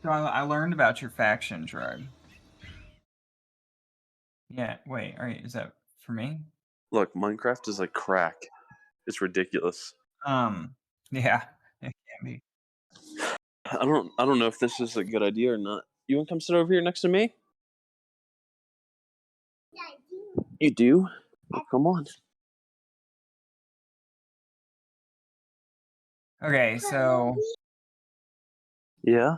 So I learned about your faction, Gerard. Yeah, wait, is that for me? Look, Minecraft is like crack. It's ridiculous. Yeah, it can be. I don't know if this is a good idea or not. You want to come sit over here next to me? You do? Well, come on. Okay, so Yeah?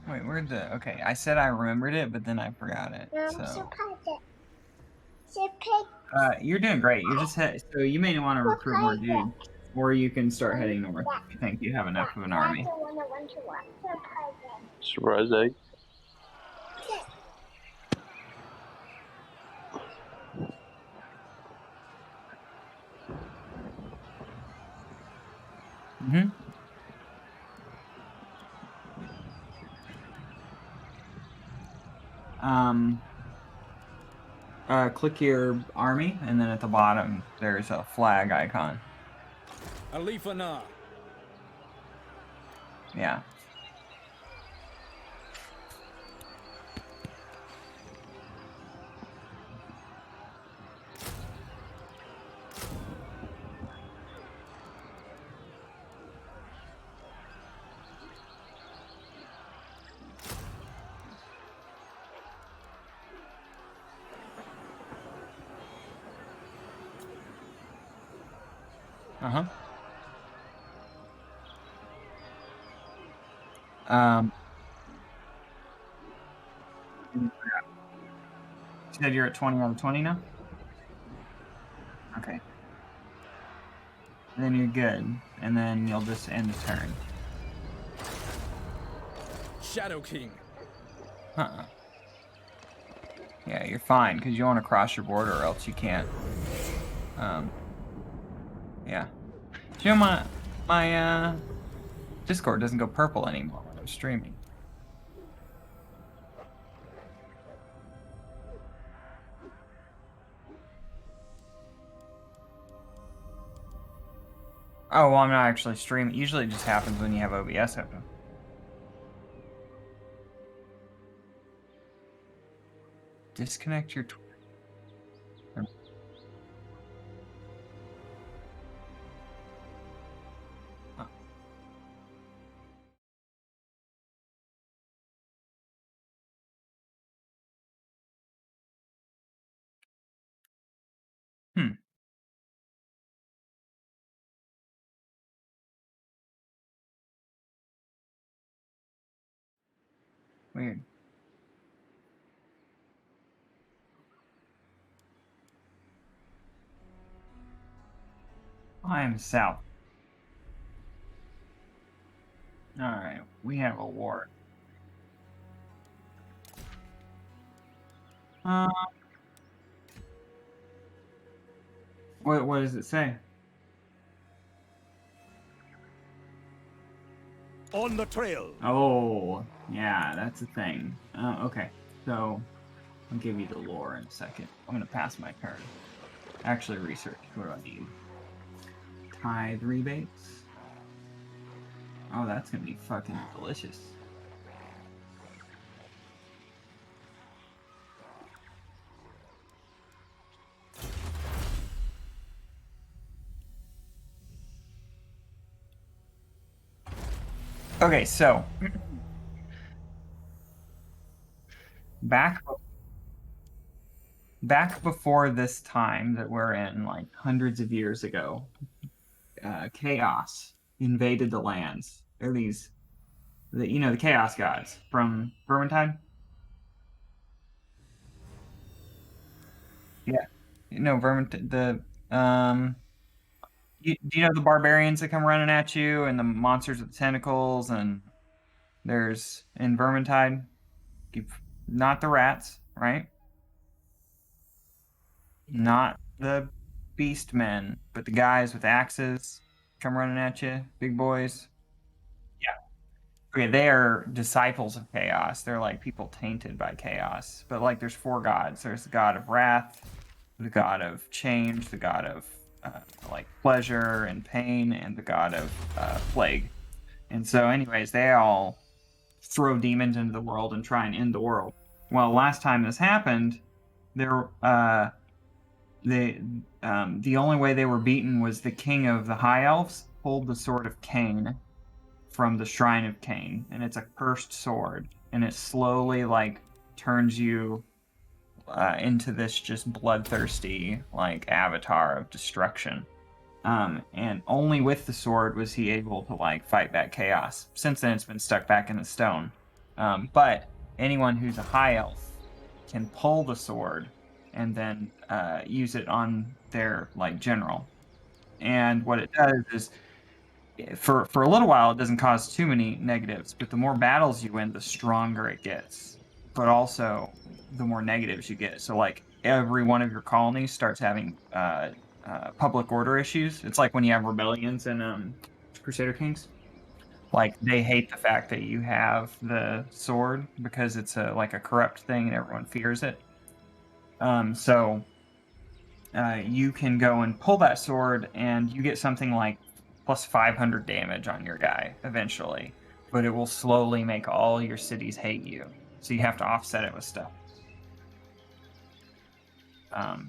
wait, okay, I said I remembered it, but then I forgot it. So you're doing great. You're just so you may want to recruit more dudes, or you can start heading north if you think you have enough of an army. Surprise egg. Mm-hmm. Click your army, and then at the bottom there's a flag icon. Alifana. Yeah. Uh-huh. You said you're at 20 out of 20 now? Okay. Then you're good. And then you'll just end the turn. Shadow King. Uh-uh. Yeah, you're fine, because you want to cross your border or else you can't. Yeah. Do you know my Discord doesn't go purple anymore when I'm streaming. Oh, well, I'm not actually streaming. Usually it just happens when you have OBS open. Disconnect your Twitter. Hmm. Weird. I am south. Alright, we have a war. What does it say? On the trail. Oh, yeah, that's a thing. Okay, so I'll give you the lore in a second. I'm gonna pass my turn. Actually research. What do I need? Tithe rebates. Oh, that's gonna be fucking delicious. Okay, so back before this time that we're in, like hundreds of years ago, chaos invaded the lands. They're the chaos gods from Vermintide. Yeah, Vermintide. Do you know the barbarians that come running at you and the monsters with tentacles and there's in Vermintide, not the rats, right? Not the beast men, but the guys with axes come running at you, big boys. Yeah. Okay, they are disciples of chaos. They're like people tainted by chaos. But like there's four gods. There's the god of wrath, the god of change, the god of like pleasure and pain, and the god of plague. And so, anyways, they all throw demons into the world and try and end the world. Well, last time this happened, there the only way they were beaten was the king of the High Elves pulled the Sword of Cain from the Shrine of Cain, and it's a cursed sword, and it slowly like turns you into this just bloodthirsty like avatar of destruction. And only with the sword was he able to like fight back chaos. Since then, it's been stuck back in the stone. But anyone who's a high elf can pull the sword and then use it on their like general. And what it does is, for a little while, it doesn't cause too many negatives. But the more battles you win, the stronger it gets. But also, the more negatives you get. So like every one of your colonies starts having public order issues. It's like when you have rebellions in Crusader Kings. Like they hate the fact that you have the sword because it's like a corrupt thing and everyone fears it. So you can go and pull that sword and you get something like plus 500 damage on your guy eventually, but it will slowly make all your cities hate you. So you have to offset it with stuff.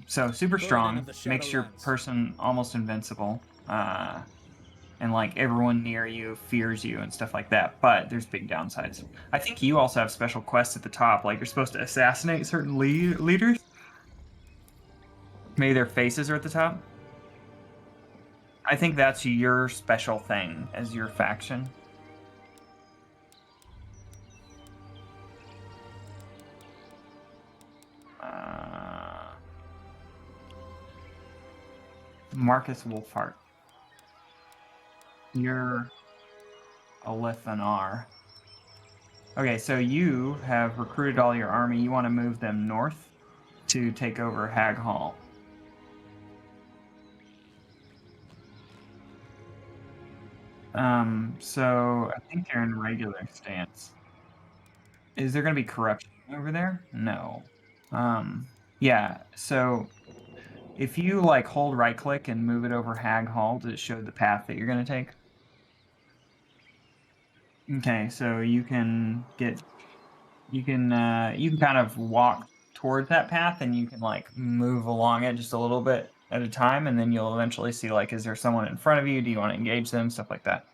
So super strong, makes your person almost invincible, and like everyone near you fears you and stuff like that. But there's big downsides. I think you also have special quests at the top, like you're supposed to assassinate certain leaders. Maybe their faces are at the top. I think that's your special thing as your faction. Marcus Wolfhart. You're a Lithanar. Okay, so you have recruited all your army. You want to move them north to take over Hag Hall. So I think they're in regular stance. Is there going to be corruption over there? No. Yeah, so if you like hold right click and move it over Hag Hall, does it show the path that you're going to take? Okay, so you can kind of walk towards that path and you can like move along it just a little bit at a time, and then you'll eventually see like, is there someone in front of you? Do you want to engage them? Stuff like that.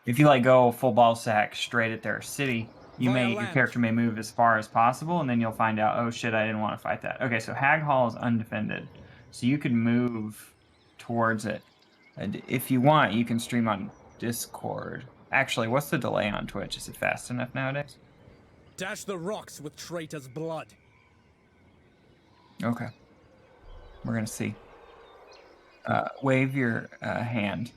If you like go full ball sack straight at their city, your character may move as far as possible, and then you'll find out, oh shit, I didn't want to fight that. Okay, so Hag Hall is undefended, so you could move towards it. And if you want, you can stream on Discord. Actually, what's the delay on Twitch? Is it fast enough nowadays? Dash the rocks with traitor's blood. Okay. We're gonna see. Wave your hand.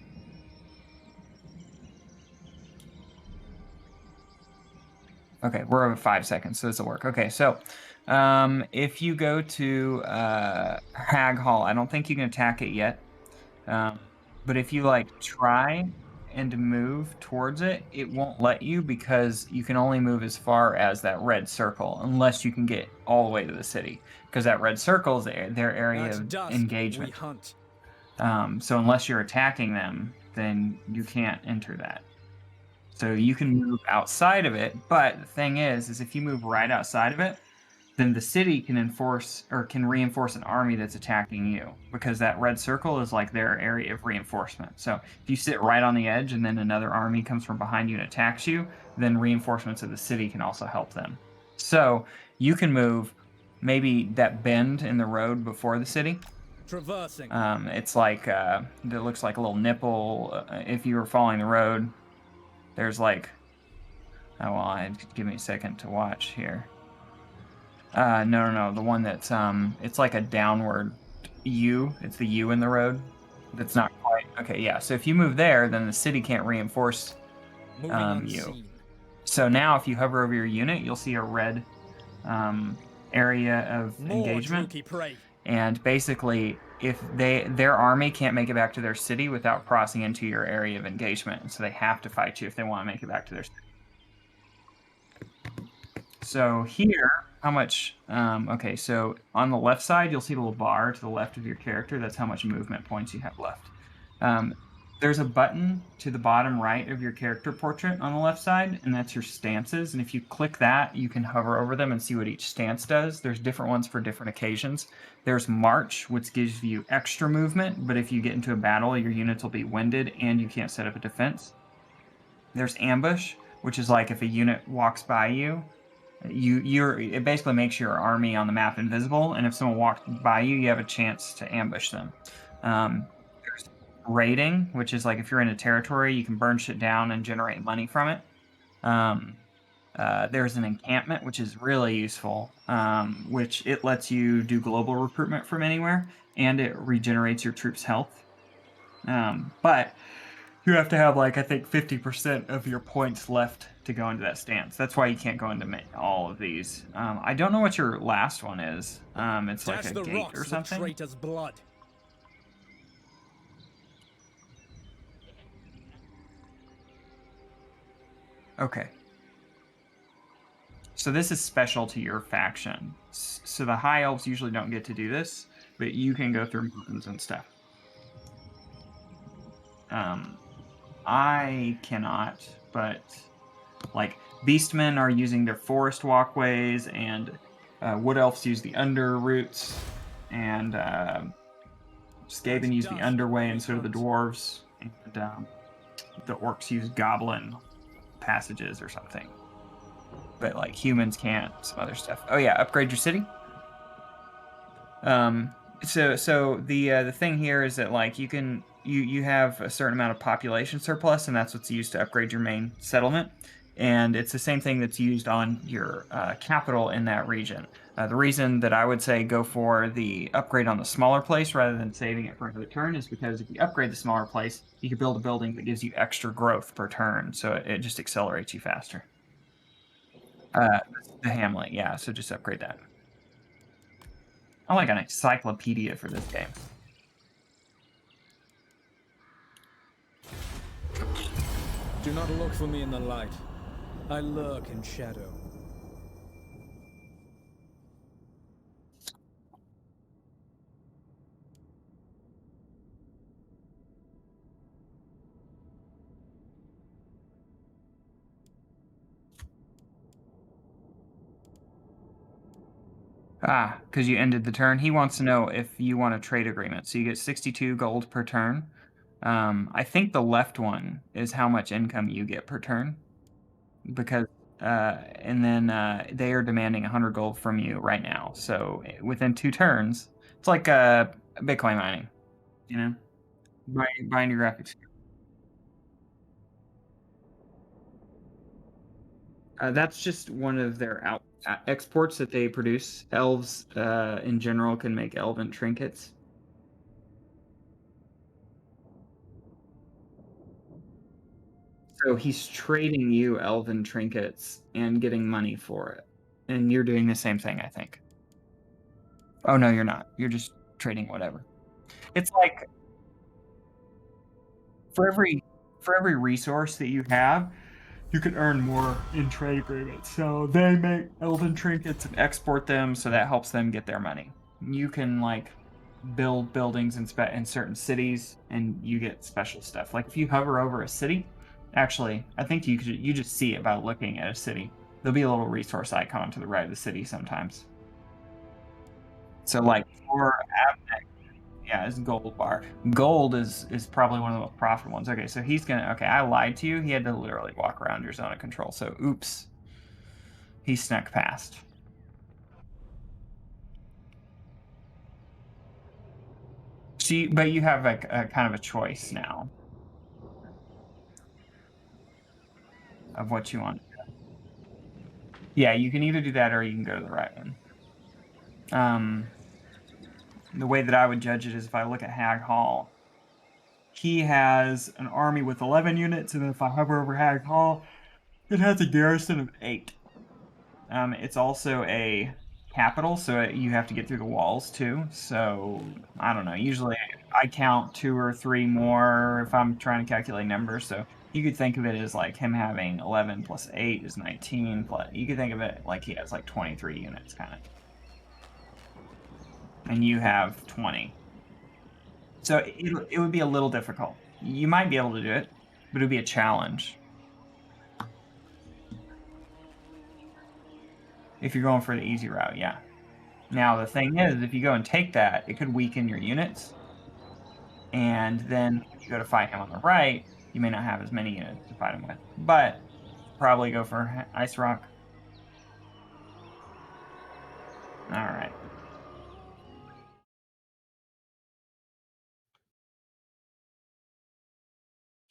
Okay, we're over 5 seconds, so this will work. Okay, so if you go to Hag Hall, I don't think you can attack it yet. But if you like try and move towards it, it won't let you because you can only move as far as that red circle unless you can get all the way to the city, because that red circle is their area of engagement. So unless you're attacking them, then you can't enter that. So you can move outside of it, but the thing is if you move right outside of it, then the city can reinforce an army that's attacking you, because that red circle is like their area of reinforcement. So if you sit right on the edge and then another army comes from behind you and attacks you, then reinforcements of the city can also help them. So you can move maybe that bend in the road before the city. Traversing. It's like it looks like a little nipple. If you were following the road, there's like, oh well, give me a second to watch here. No. The one that's it's like a downward U. It's the U in the road. That's not quite okay. Yeah. So if you move there, then the city can't reinforce you. So now, if you hover over your unit, you'll see a red area of engagement. And basically, if their army can't make it back to their city without crossing into your area of engagement, so they have to fight you if they want to make it back to their city. So here, how much? Okay, so on the left side, you'll see a little bar to the left of your character. That's how much movement points you have left. There's a button to the bottom right of your character portrait on the left side, and that's your stances. And if you click that, you can hover over them and see what each stance does. There's different ones for different occasions. There's March, which gives you extra movement, but if you get into a battle, your units will be winded and you can't set up a defense. There's Ambush, which is like if a unit walks by you, it basically makes your army on the map invisible, and if someone walks by you, you have a chance to ambush them. There's raiding, which is like if you're in a territory, you can burn shit down and generate money from it. There's an encampment, which is really useful, which it lets you do global recruitment from anywhere, and it regenerates your troops' health. But you have to have like I think 50% of your points left to go into that stance. That's why you can't go into all of these. I don't know what your last one is. It's like Dash a the gate rocks or with something. traitor's blood. Okay. So this is special to your faction. So the high elves usually don't get to do this, but you can go through mountains and stuff. I cannot, but like beastmen are using their forest walkways, and wood elves use the under routes, and Skaven use the underway instead of the dwarves, and the orcs use goblin passages or something. But like humans can't, some other stuff. Oh yeah, upgrade your city. So the thing here is that like you have a certain amount of population surplus, and that's what's used to upgrade your main settlement. And it's the same thing that's used on your capital in that region. The reason that I would say go for the upgrade on the smaller place rather than saving it for another turn is because if you upgrade the smaller place, you can build a building that gives you extra growth per turn, so it just accelerates you faster. The hamlet, yeah, so just upgrade that. I like an encyclopedia for this game. Do not look for me in the light. I lurk in shadow. Because you ended the turn. He wants to know if you want a trade agreement. So you get 62 gold per turn. I think the left one is how much income you get per turn. Because, and then they are demanding 100 gold from you right now. So within 2 turns, it's like Bitcoin mining, you know? Buying your graphics. That's just one of their exports that they produce. Elves, in general, can make elven trinkets. So he's trading you elven trinkets and getting money for it. And you're doing the same thing, I think. Oh no, you're not. You're just trading whatever. It's like for every resource that you have, you can earn more in trade agreements. So they make elven trinkets and export them, so that helps them get their money. You can like build buildings in certain cities, and you get special stuff. Like if you hover over a city, actually, I think you just see it by looking at a city. There'll be a little resource icon to the right of the city sometimes. So like for yeah, it's gold bar. Gold is probably one of the most profitable ones. Okay, so he's gonna. Okay, I lied to you. He had to literally walk around your zone of control. So oops, he snuck past. See, but you have like a kind of a choice now of what you want. Yeah, you can either do that or you can go to the right one. The way that I would judge it is if I look at Hag Hall, he has an army with 11 units, and then if I hover over Hag Hall, it has a garrison of 8. It's also a capital, so you have to get through the walls too. So I don't know. Usually I count 2 or 3 more if I'm trying to calculate numbers. So you could think of it as like him having 11 plus 8 is 19. Plus, you could think of it like he has like 23 units, kind of. And you have 20. So it would be a little difficult. You might be able to do it, but it'd be a challenge. If you're going for the easy route, yeah. Now, the thing is, if you go and take that, it could weaken your units. And then when you go to fight him on the right, you may not have as many units to fight him with. But probably go for Ice Rock. All right.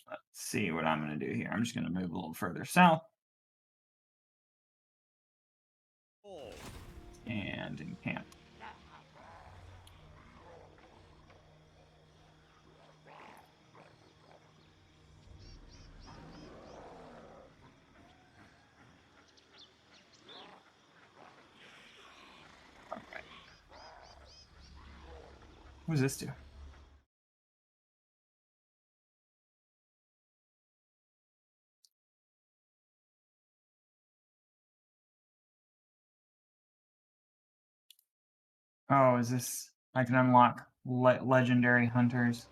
Let's see what I'm going to do here. I'm just going to move a little further south. And encamp. Okay. What does this do? Oh, is this... I can unlock legendary hunters.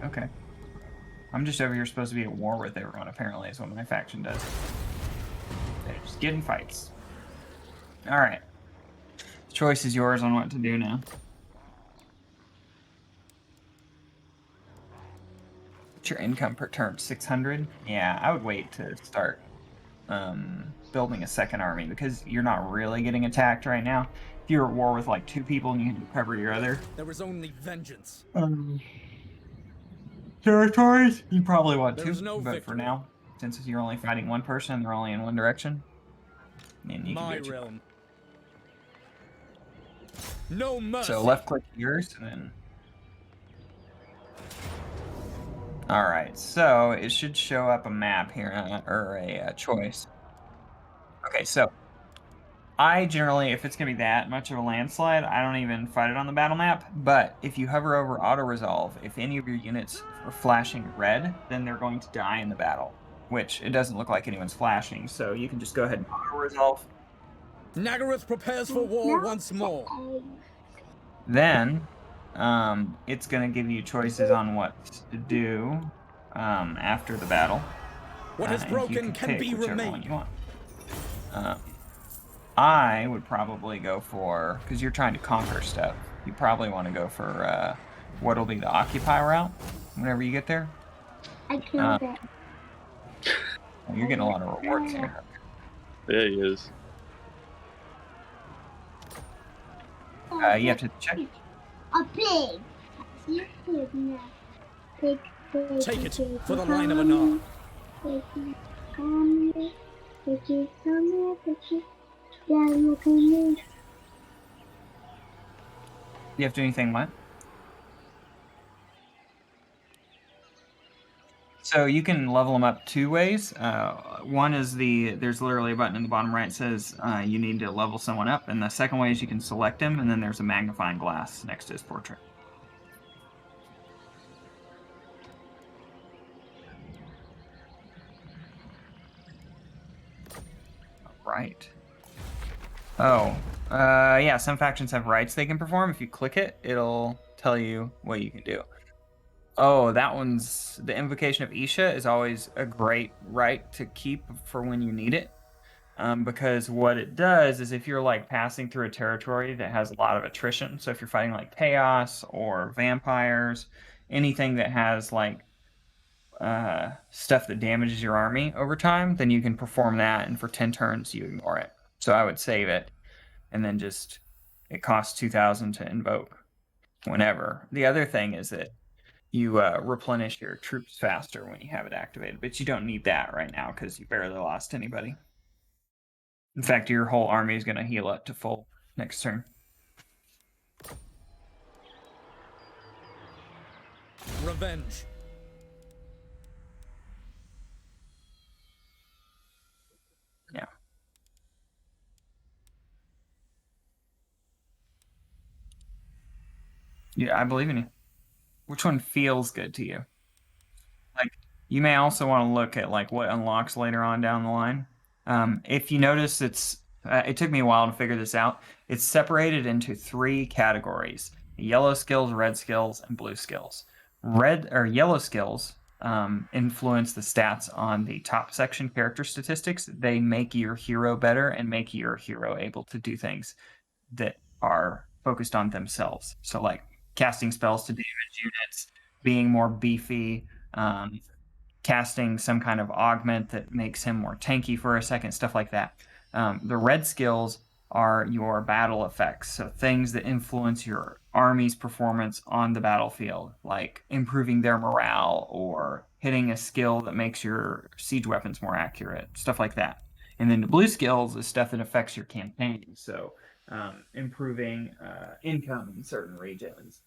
Okay. I'm just over here supposed to be at war with everyone, apparently, is what my faction does. They're just getting fights. Alright. The choice is yours on what to do now. What's your income per turn? 600? Yeah, I would wait to start building a second army, because you're not really getting attacked right now. If you're at war with like 2 people and you can cover your other There is only vengeance. territories, you probably want There to, is no but victory. for now, since you're only fighting one person, they're only in one direction, and you My can do it. realm. No mercy. So left click yours, and then... Alright, so it should show up a map here, or a choice. Okay, so I generally, if it's going to be that much of a landslide, I don't even fight it on the battle map. But if you hover over auto-resolve, if any of your units are flashing red, then they're going to die in the battle, which it doesn't look like anyone's flashing. So you can just go ahead and auto-resolve. Nagaroth prepares for war once more. Then it's going to give you choices on what to do after the battle. What is broken can be whichever one remade. you want. I would probably go for, because you're trying to conquer stuff, you probably want to go for what'll be the occupy route whenever you get there. I killed it. You're getting a lot of rewards here. Yeah, he is. You have to check. A pig. You pig now. Pig, pig, Take it pig, for the line of an arm. Pig, come here. Piggy, come here. Piggy. Yeah, look at me. You have to do anything what? So you can level them up 2 ways. One is there's literally a button in the bottom right that says you need to level someone up, and the second way is you can select him, and then there's a magnifying glass next to his portrait. Right. Oh, yeah, some factions have rights they can perform. If you click it, it'll tell you what you can do. Oh, that one's... The Invocation of Isha is always a great right to keep for when you need it. Because what it does is if you're like passing through a territory that has a lot of attrition, so if you're fighting like chaos or vampires, anything that has like stuff that damages your army over time, then you can perform that, and for 10 turns you ignore it. So I would save it, and then just... It costs 2,000 to invoke whenever. The other thing is that you replenish your troops faster when you have it activated, but you don't need that right now because you barely lost anybody. In fact, your whole army is going to heal up to full next turn. Revenge. Yeah. Yeah, I believe in you. Which one feels good to you? Like, you may also want to look at like what unlocks later on down the line. If you notice it's It took me a while to figure this out. It's separated into 3 categories: yellow skills, red skills, and blue skills. Red or yellow skills influence the stats on the top section character statistics. They make your hero better and make your hero able to do things that are focused on themselves. So like casting spells to damage units, being more beefy, casting some kind of augment that makes him more tanky for a second, stuff like that. The red skills are your battle effects, so things that influence your army's performance on the battlefield, like improving their morale or hitting a skill that makes your siege weapons more accurate, stuff like that. And then the blue skills is stuff that affects your campaign, so improving income in certain regions,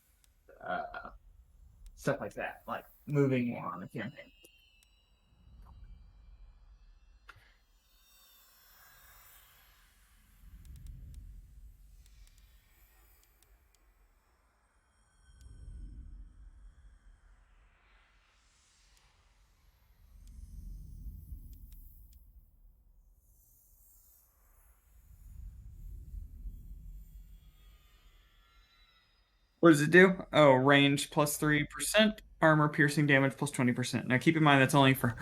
stuff like that, like moving more on the campaign. What does it do? Oh, range plus 3%, armor piercing damage plus 20%. Now keep in mind that's only for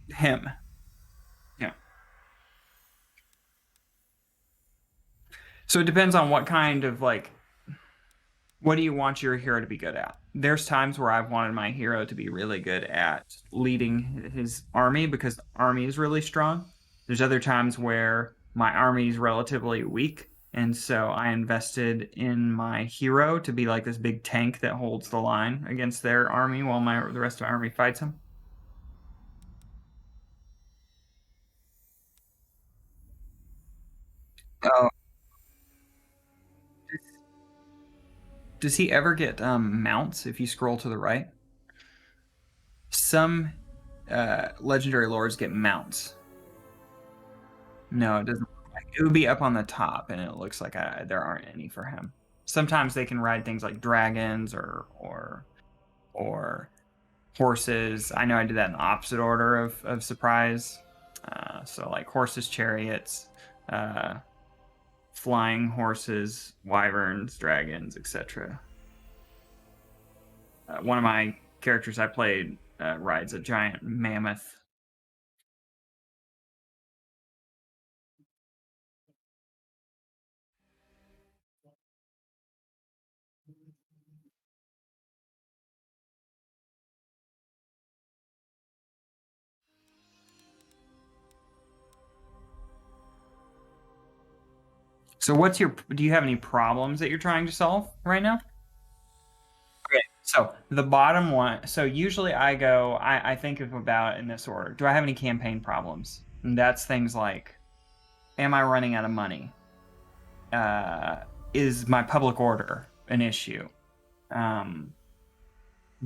him. Yeah. So it depends on what kind of like what do you want your hero to be good at? There's times where I've wanted my hero to be really good at leading his army because the army is really strong. There's other times where my army is relatively weak, and so I invested in my hero to be like this big tank that holds the line against their army while the rest of my army fights him. Oh, does he ever get mounts if you scroll to the right? Some legendary lords get mounts. No, it doesn't look like it would be up on the top, and it looks like there aren't any for him. Sometimes they can ride things like dragons or horses. I know I did that in the opposite order of surprise. So like horses, chariots, uh, flying horses, wyverns, dragons, etc. One of my characters I played rides a giant mammoth. So do you have any problems that you're trying to solve right now? Okay. So the bottom one, so usually I think of about in this order. Do I have any campaign problems? And that's things like, am I running out of money? Uh, is my public order an issue? Um,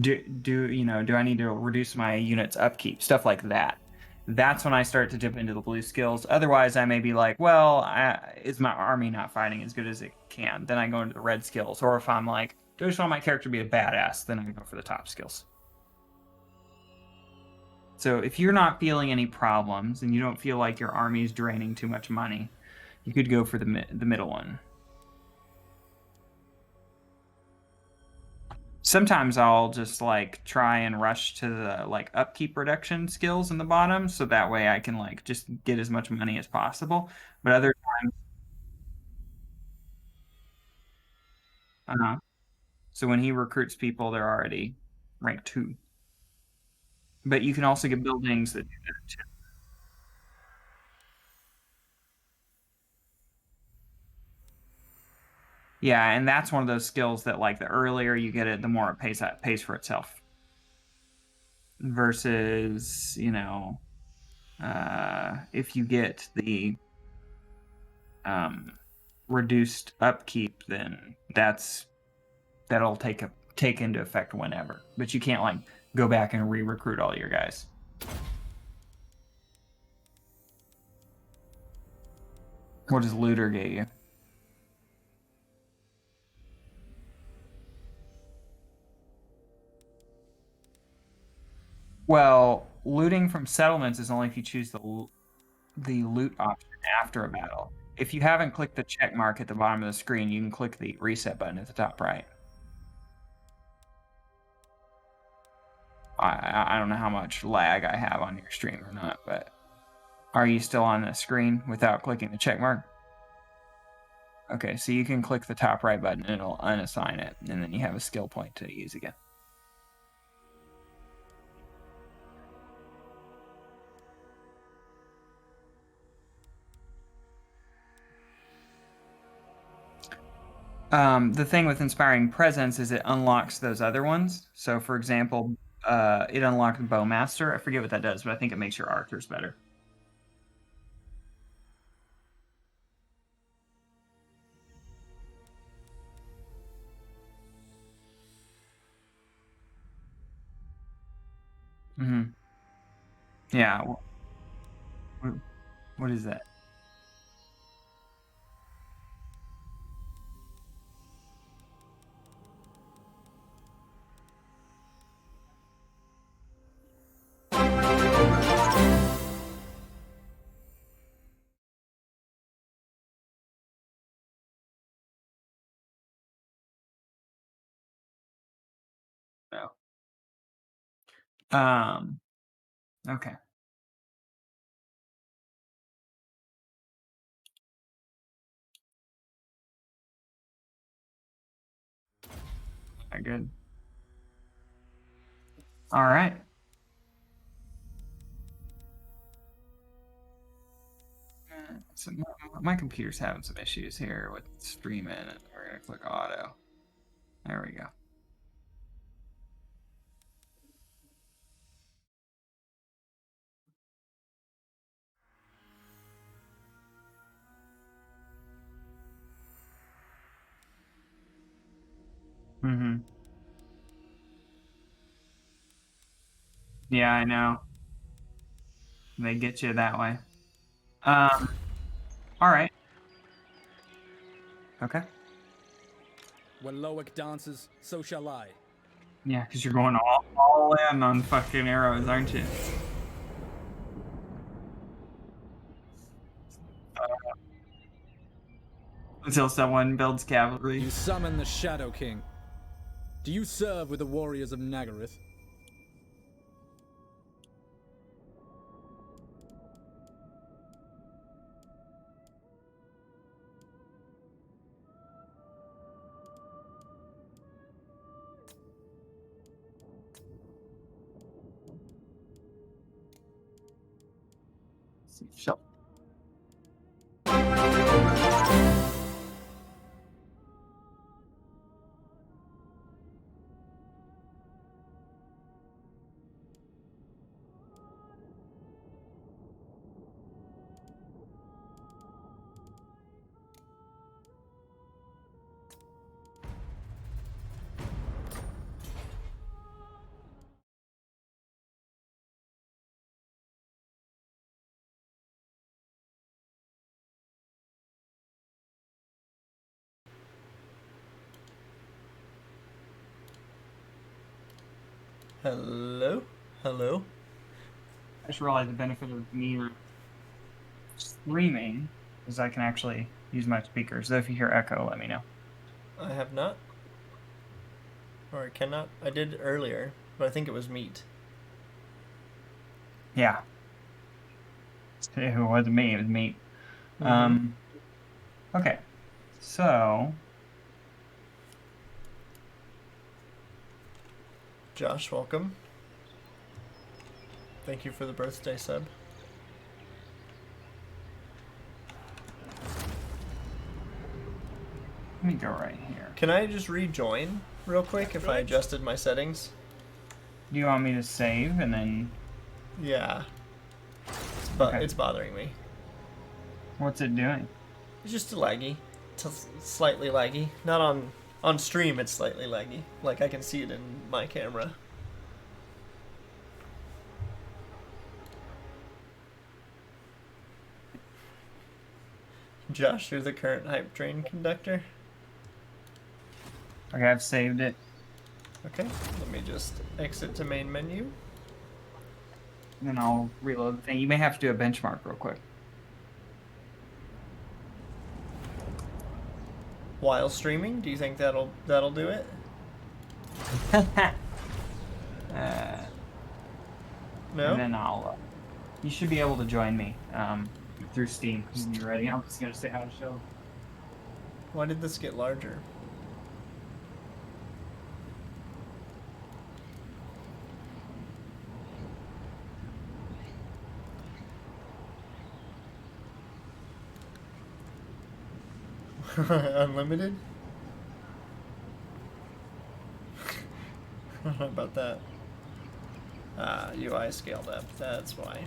do I need to reduce my unit's upkeep? Stuff like that. That's when I start to dip into the blue skills. Otherwise, I may be like, well, is my army not fighting as good as it can? Then I go into the red skills. Or if I'm like, do I just want my character to be a badass? Then I go for the top skills. So if you're not feeling any problems and you don't feel like your army is draining too much money, you could go for the middle one. Sometimes I'll just like try and rush to the like upkeep reduction skills in the bottom so that way I can like just get as much money as possible. But other times, so when he recruits people, they're already rank 2. But you can also get buildings that do that too. Yeah, and that's one of those skills that like the earlier you get it, the more it pays for itself. Versus, if you get the um, reduced upkeep, then that'll take into effect whenever. But you can't like go back and re-recruit all your guys. What does looter get you? Well, looting from settlements is only if you choose the loot option after a battle. if you haven't clicked the check mark at the bottom of the screen, you can click the reset button at the top right. I don't know how much lag I have on your stream or not, but are you still on the screen without clicking the check mark? Okay, so you can click the top right button and it'll unassign it, and then you have a skill point to use again. The thing with Inspiring Presence is it unlocks those other ones. So, for example, it unlocked Bowmaster. I forget what that does, but I think it makes your archers better. Mm-hmm. Yeah. What is that? No. Okay. Very good. All right. So my computer's having some issues here with streaming. We're gonna click auto. There we go. Mm-hmm. Yeah, I know. They get you that way. All right. Okay. When Loic dances, so shall I. Yeah, because you're going all in on fucking arrows, aren't you? Until someone builds cavalry. You summon the Shadow King. Do you serve with the warriors of Nagaroth? Sure. Hello? Hello? I just realized the benefit of me streaming is I can actually use my speakers. So if you hear echo, let me know. I have not. Or I cannot. I did earlier, but I think it was meat. Yeah. It wasn't me, it was me. Okay. So Josh, welcome. Thank you for the birthday sub. let me go right here. Can I just rejoin real quick if I adjusted my settings? Do you want me to save and then Yeah. Okay. It's bothering me. what's it doing? It's just laggy. It's slightly laggy. Not on stream, it's slightly laggy. Like I can see it in my camera. Josh, you're the current hype train conductor. Okay, I've saved it. Okay, let me just exit to main menu. And then I'll reload the thing. You may have to do a benchmark real quick. While streaming, do you think that'll do it? No. And then I'll. You should be able to join me through Steam when you're ready. I'm just gonna say how to show. Why did this get larger? Unlimited? I don't know about that. UI scaled up, that's why.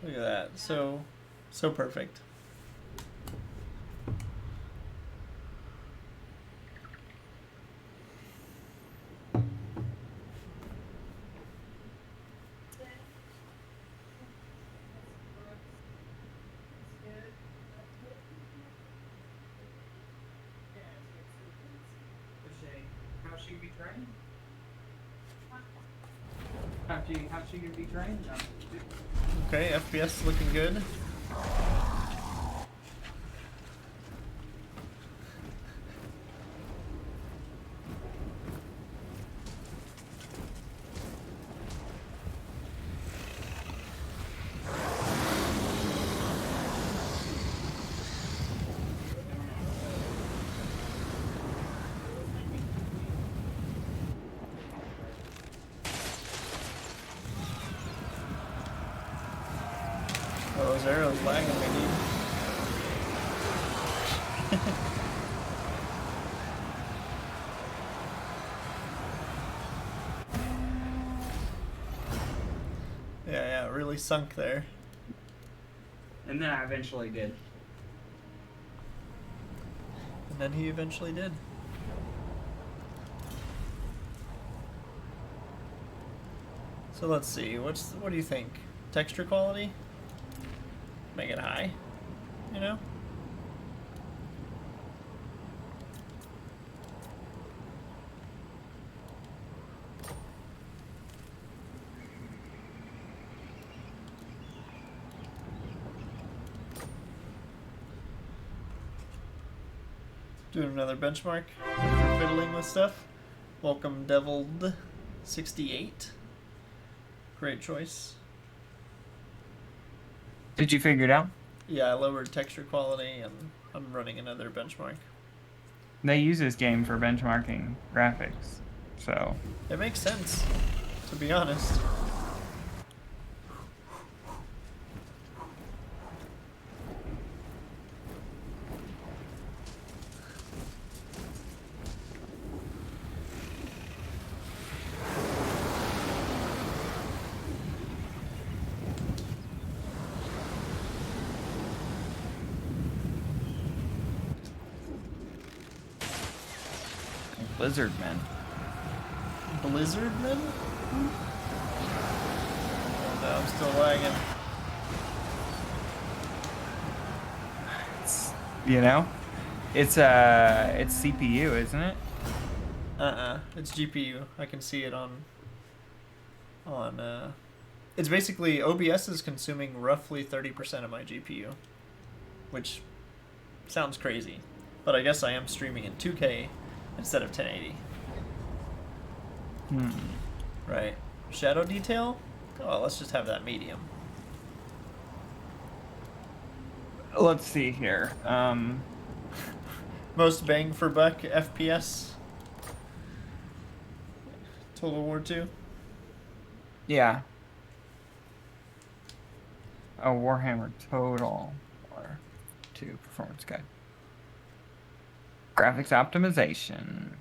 Look at that, so perfect. How's she be trained? How's she gonna be trained? Okay, FPS looking good. Oh, those arrows lagging me, dude. Yeah, it really sunk there. And then I eventually did. And then he eventually did. So let's see, what do you think? Texture quality? Make it high, you know? Doing another benchmark for fiddling with stuff. Welcome Deviled 68. Great choice. Did you figure it out? Yeah, I lowered texture quality and I'm running another benchmark. They use this game for benchmarking graphics, so. It makes sense, to be honest. Blizzardmen. Blizzardmen? Oh no, I'm still lagging. You know, it's CPU, isn't it? It's GPU. I can see it on. It's basically OBS is consuming roughly 30% of my GPU, which sounds crazy, but I guess I am streaming in 2K instead of 1080. Right. Shadow detail? Oh, let's just have that medium. Let's see here. Most bang for buck FPS. Total War 2. Yeah. Oh, Warhammer Total War 2 Performance Guide. Graphics optimization.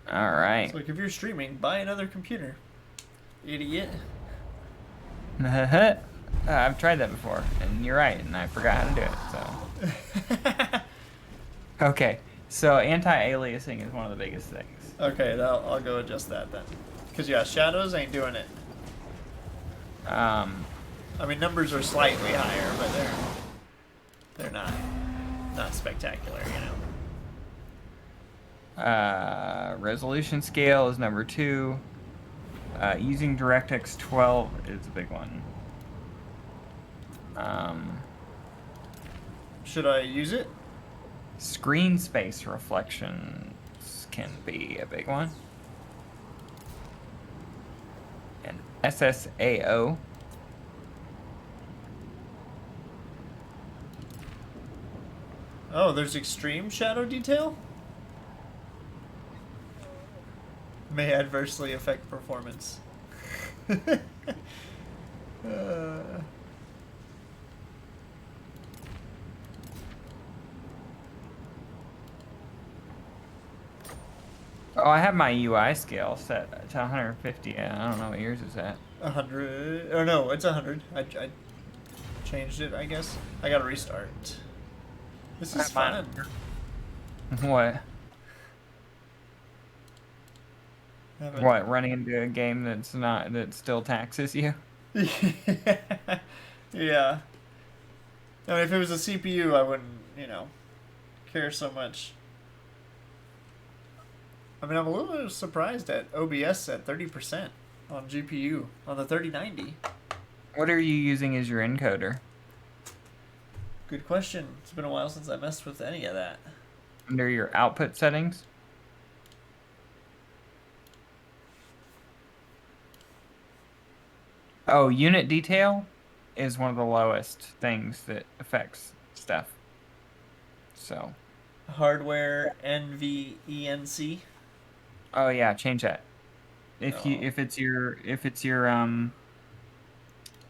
All right. So like if you're streaming, buy another computer. Idiot. I've tried that before, and you're right, and I forgot how to do it, so. Okay, so anti-aliasing is one of the biggest things. Okay, I'll go adjust that then. Because yeah, shadows ain't doing it. I mean, numbers are slightly higher, but they're not spectacular, you know. Resolution scale is number 2. Using DirectX 12 is a big one. Should I use it? Screen space reflections can be a big one. And SSAO. Oh, there's extreme shadow detail? May adversely affect performance. Oh, I have my UI scale set to 150. I don't know what yours is at. 100. Oh no, it's 100. I changed it, I guess. I gotta restart. This is fun. What? Haven't- What? Running into a game that still taxes you? Yeah. I mean, if it was a CPU, I wouldn't, care so much. I mean, I'm a little bit surprised at OBS at 30% on GPU on the 3090. What are you using as your encoder? Good question. It's been a while since I messed with any of that. Under your output settings? Oh, unit detail is one of the lowest things that affects stuff. So. Hardware NVENC. Oh yeah, change that. If Oh. it's your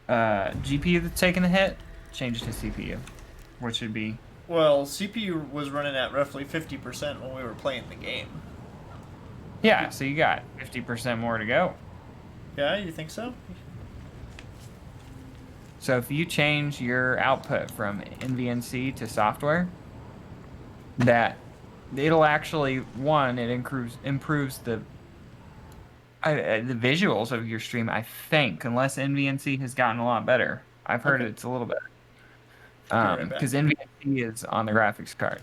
GPU that's taking the hit, change it to CPU, which should be. Well, CPU was running at roughly 50% when we were playing the game. Yeah, so you got 50% more to go. Yeah, you think so? So if you change your output from NVNC to software, that it'll actually it improves the visuals of your stream, I think, unless NVNC has gotten a lot better. I've heard Okay. it's a little better. Be right back. Because NVNC is on the graphics card.